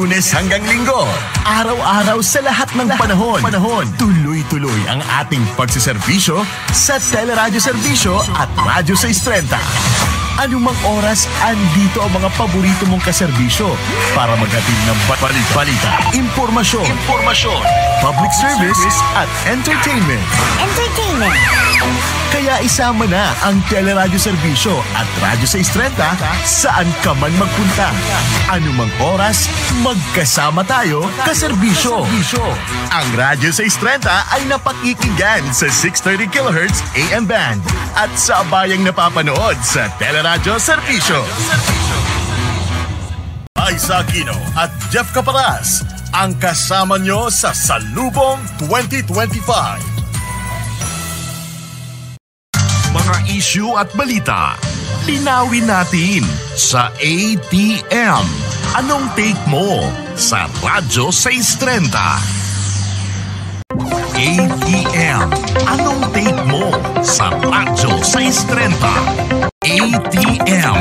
Lunes hanggang Linggo, araw-araw sa lahat ng panahon. Tuloy-tuloy ang ating pagsiservisyo sa Teleradyo Serbisyo at Radyo 630. Anumang oras, andito ang mga paborito mong kaserbisyo para maghatid ng balita, impormasyon, public service at entertainment. Kaya isama na ang Teleradyo Serbisyo at Radyo 630 saan ka man magpunta. Anumang oras, magkasama tayo kaserbisyo. Ang Radyo 630 ay napakikinggan sa 630 kHz AM band at sa bayang napapanood sa Teleradyo Serbisyo. Aiza Aquino at Jeff Caparas ang kasama nyo sa Salubong 2025. Mga issue at balita, linawin natin sa ATM. Anong take mo sa Radyo 630? ATM. Anong take mo sa Radyo 630? ATM.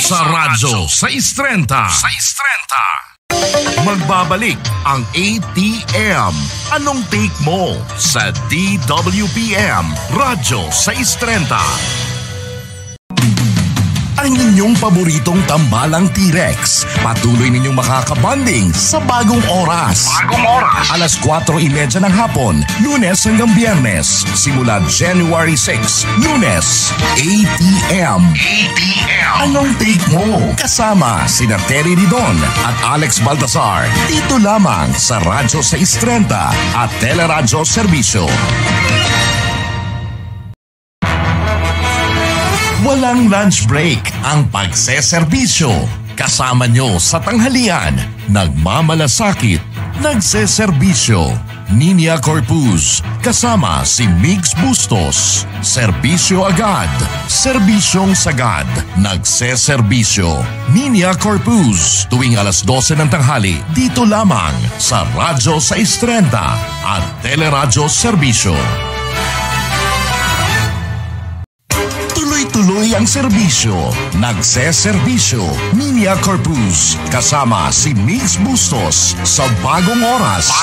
Sa Radyo 630. Magbabalik ang ATM. Anong take mo sa DWPM Radyo 630? Ang inyong paboritong tambalang T-Rex. Patuloy ninyong makakabanding sa bagong oras. Alas 4:30 ng hapon, Lunes hanggang Biyernes. Simula January 6, Lunes. ATM. Anong take mo? Kasama sina Terry Ridon at Alex Baltasar. Dito lamang sa Radyo 630 at Teleradyo Serbisyo. Walang lunch break ang pagseserbisyo. Kasama nyo sa tanghalian, nagmamalasakit, nagseserbisyo. Nina Corpus, kasama si Migs Bustos. Serbisyo agad, serbisyong sagad, nagseserbisyo. Nina Corpus, tuwing alas 12 ng tanghali, dito lamang sa Radyo 630 at Teleradyo Serbisyo. Tuloy ang serbisyo. Nagseserbisyo. Nina Corpus. Kasama si Migs Bustos sa bagong oras.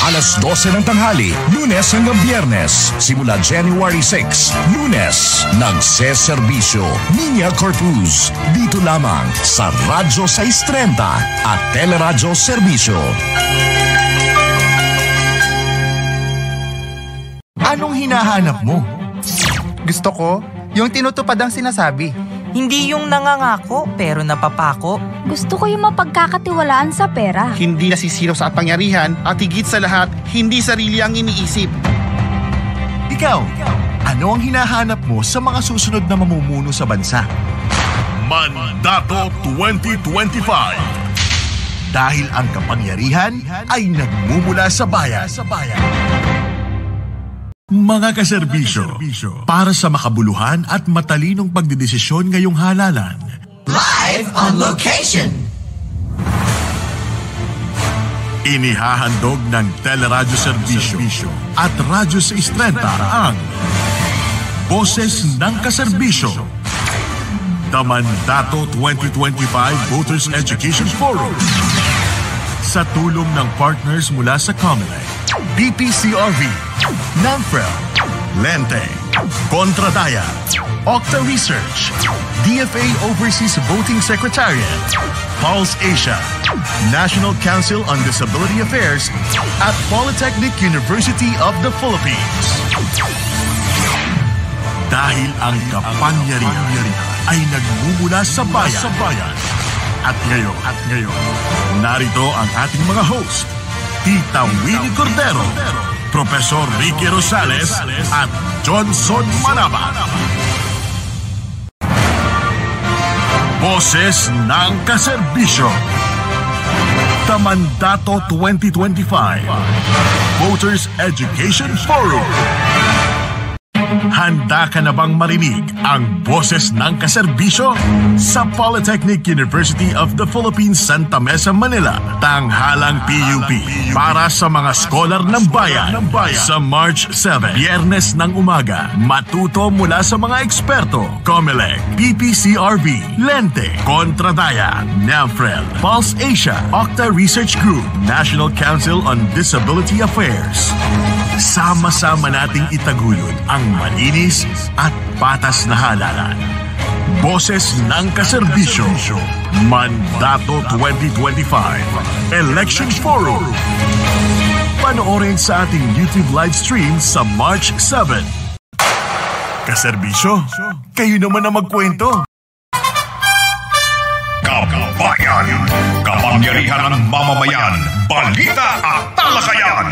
Alas 12 ng tanghali. Lunes hanggang Biyernes. Simula January 6. Lunes. Nagseserbisyo. Nina Corpus. Dito lamang sa Radyo 630 at Teleradyo Serbisyo. Anong hinahanap mo? Gusto ko yung tinutupad ang sinasabi. Hindi yung nangangako pero napapako. Gusto ko yung mapagkakatiwalaan sa pera. Hindi nasisiro sa kapangyarihan at higit sa lahat, hindi sarili ang iniisip. Ikaw, ano ang hinahanap mo sa mga susunod na mamumuno sa bansa? Mandato 2025. Dahil ang kapangyarihan ay nagmumula sa bayan. Mga kaserbisyo, para sa makabuluhan at matalinong pagdedesisyon ngayong halalan. Live on location! Inihahandog ng Teleradyo Serbisyo at Radyo 630 ang Boses ng Kaserbisyo. The Mandato 2025 Voters Education Forum. Sa tulong ng partners mula sa COMELEC, DPCRV, NAMFREL, Lente, Contradaya, Octa Research, DFA Overseas Voting Secretariat, Pulse Asia, National Council on Disability Affairs, at Polytechnic University of the Philippines. Dahil ang kapangyarihan ay nagmumula sa bayan. At ngayon, narito ang ating mga host, Tita Winnie Cordero, Profesor Ricky Rosales at Johnson Manaba. Boses ng Kaserbisyo. The Mandato 2025 Voters Education Forum. Handa ka na bang marinig ang boses ng kaserbisyo? Sa Polytechnic University of the Philippines, Santa Mesa, Manila, tanghalang PUP para sa mga scholar ng bayan. Sa March 7, Biyernes ng umaga, matuto mula sa mga eksperto, COMELEC, PPCRB, Lente, Contradaya, NAMFREL, Pulse Asia, Octa Research Group, National Council on Disability Affairs. Sama-sama nating itaguyod ang malinis at patas na halalan. Boses ng kaserbisyo, Mandato 2025, Election Forum. Panoorin sa ating YouTube live stream sa March 7. Kaserbisyo, kayo naman ang magkwento. Kabayan, kapangyarihan ng mamamayan, balita at talakayan.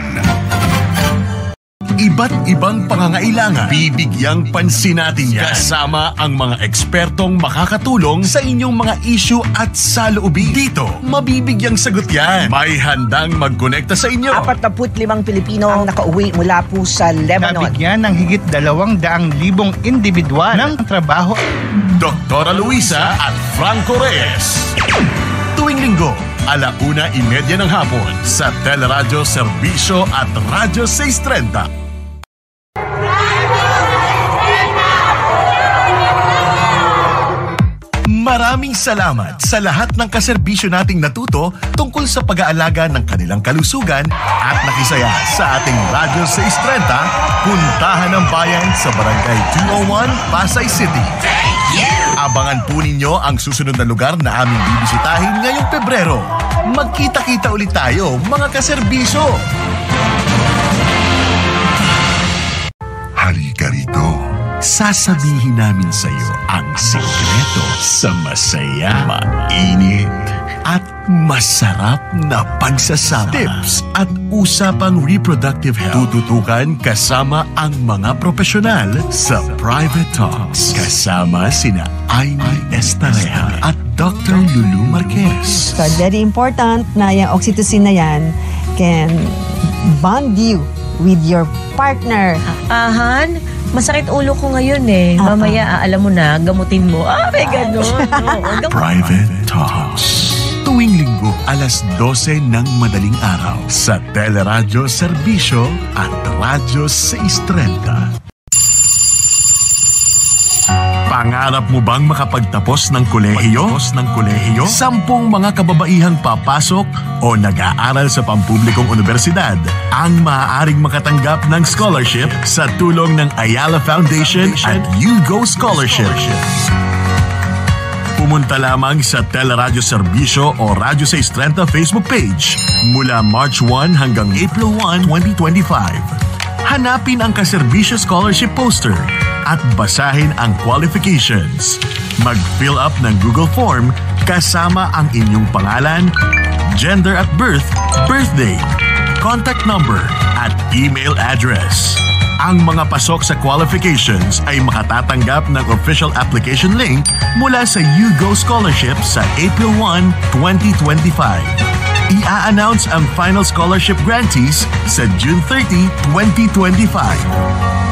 Iba't ibang pangangailangan, bibigyang pansin natin yan. Kasama ang mga ekspertong makakatulong sa inyong mga issue at saloobin. Dito, mabibigyang sagot yan. May handang magkonekta sa inyo. 45 Pilipino ang nakauwi mula po sa Lebanon. Nabigyan ng higit 200,000 individual ng trabaho. Dr. Luisa at Franco Reyes. Tuwing linggo, 1:30 ng hapon sa Teleradyo Serbisyo at Radyo 630. Maraming salamat sa lahat ng kaserbisyo nating natuto tungkol sa pag-aalaga ng kanilang kalusugan at nakisaya sa ating Radyo 630, Puntahan ng Bayan sa Barangay 201, Pasay City. Abangan po ninyo ang susunod na lugar na aming bibisitahin ngayong Pebrero. Magkita-kita ulit tayo, mga kaserbisyo! Halika rito. Sasabihin namin sa iyo ang sikreto sa masaya, mainit, at masarap na pagsasama. Tips at usapang reproductive health. Tututukan kasama ang mga profesional sa Private Talks. Kasama sina Amy Estareja at Dr. Lulu Marquez. So, very important na yung oxytocin na yan can bond you with your partner. Han, masakit ulo ko ngayon eh. Mamaya, alam mo na, gamutin mo. May ganun. Private Talks. Tuwing linggo, 12:00 ng madaling araw sa Teleradyo Serbisyo at Radyo 630. Pangarap mo bang makapagtapos ng kolehiyo? 10 mga kababaihang papasok o nag-aaral sa pampublikong universidad ang maaaring makatanggap ng scholarship sa tulong ng Ayala Foundation at YouGo Scholarship. Pumunta lamang sa Teleradyo Serbisyo o Radyo 630 Facebook page mula March 1 hanggang April 1, 2025. Hanapin ang Kaserbisyo Scholarship poster at basahin ang qualifications. Mag-fill up ng Google form kasama ang inyong pangalan, gender at birth, birthday, contact number at email address. Ang mga pasok sa qualifications ay makatatanggap ng official application link mula sa YouGo Scholarship sa April 1, 2025. I-announce ang final scholarship grantees sa June 30, 2025.